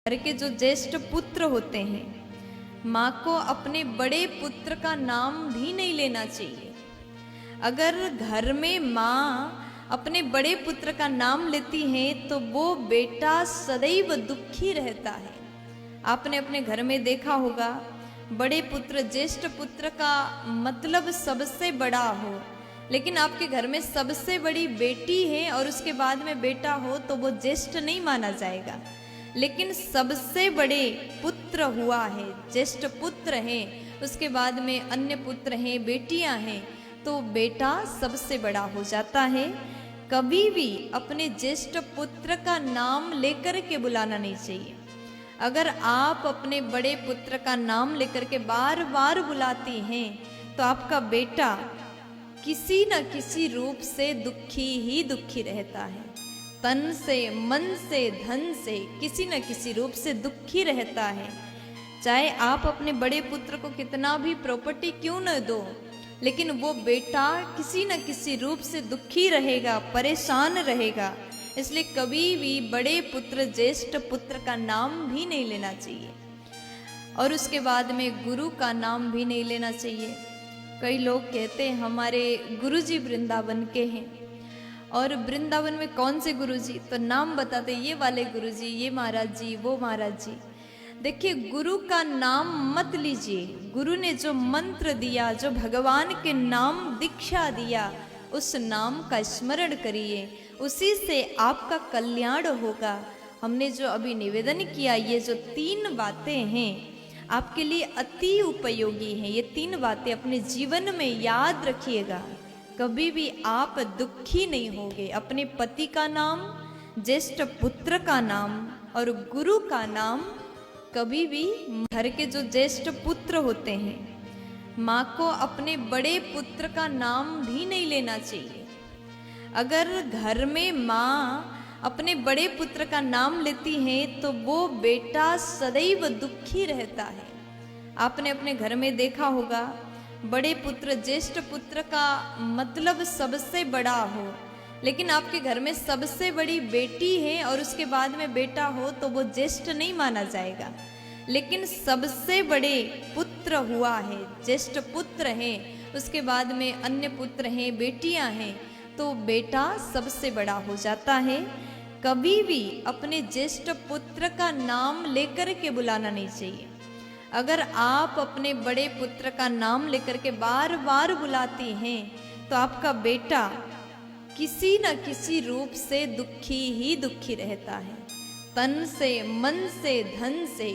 घर के जो ज्येष्ठ पुत्र होते हैं, माँ को अपने बड़े पुत्र का नाम भी नहीं लेना चाहिए। अगर घर में माँ अपने बड़े पुत्र का नाम लेती है तो वो बेटा सदैव दुखी रहता है। आपने अपने घर में देखा होगा, बड़े पुत्र ज्येष्ठ पुत्र का मतलब सबसे बड़ा हो, लेकिन आपके घर में सबसे बड़ी बेटी है और उसके बाद में बेटा हो तो वो ज्येष्ठ नहीं माना जाएगा। लेकिन सबसे बड़े पुत्र हुआ है, ज्येष्ठ पुत्र हैं, उसके बाद में अन्य पुत्र हैं, बेटियां हैं, तो बेटा सबसे बड़ा हो जाता है। कभी भी अपने ज्येष्ठ पुत्र का नाम लेकर के बुलाना नहीं चाहिए। अगर आप अपने बड़े पुत्र का नाम लेकर के बार बार बुलाती हैं तो आपका बेटा किसी न किसी रूप से दुखी ही दुखी रहता है। तन से, मन से, धन से किसी न किसी रूप से दुखी रहता है। चाहे आप अपने बड़े पुत्र को कितना भी प्रॉपर्टी क्यों न दो, लेकिन वो बेटा किसी न किसी रूप से दुखी रहेगा, परेशान रहेगा। इसलिए कभी भी बड़े पुत्र ज्येष्ठ पुत्र का नाम भी नहीं लेना चाहिए और उसके बाद में गुरु का नाम भी नहीं लेना चाहिए। कई लोग कहते हैं हमारे गुरुजी वृंदावन के हैं, और वृंदावन में कौन से गुरुजी, तो नाम बताते, ये वाले गुरुजी, ये महाराज जी, वो महाराज जी। देखिए, गुरु का नाम मत लीजिए। गुरु ने जो मंत्र दिया, जो भगवान के नाम दीक्षा दिया, उस नाम का स्मरण करिए, उसी से आपका कल्याण होगा। हमने जो अभी निवेदन किया, ये जो 3 बातें हैं आपके लिए अति उपयोगी हैं। ये 3 बातें अपने जीवन में याद रखिएगा, कभी भी आप दुखी नहीं होंगे। अपने पति का नाम, ज्येष्ठ पुत्र का नाम और गुरु का नाम कभी भी, घर के जो ज्येष्ठ पुत्र होते हैं, माँ को अपने बड़े पुत्र का नाम भी नहीं लेना चाहिए। अगर घर में माँ अपने बड़े पुत्र का नाम लेती है तो वो बेटा सदैव दुखी रहता है। आपने अपने घर में देखा होगा, बड़े पुत्र ज्येष्ठ पुत्र का मतलब सबसे बड़ा हो, लेकिन आपके घर में सबसे बड़ी बेटी है और उसके बाद में बेटा हो तो वो ज्येष्ठ नहीं माना जाएगा। लेकिन सबसे बड़े पुत्र हुआ है, ज्येष्ठ पुत्र हैं, उसके बाद में अन्य पुत्र हैं, बेटियां हैं, तो बेटा सबसे बड़ा हो जाता है। कभी भी अपने ज्येष्ठ पुत्र का नाम लेकर के बुलाना नहीं चाहिए। अगर आप अपने बड़े पुत्र का नाम लेकर के बार बार बुलाती हैं तो आपका बेटा किसी न किसी रूप से दुखी ही दुखी रहता है। तन से, मन से, धन से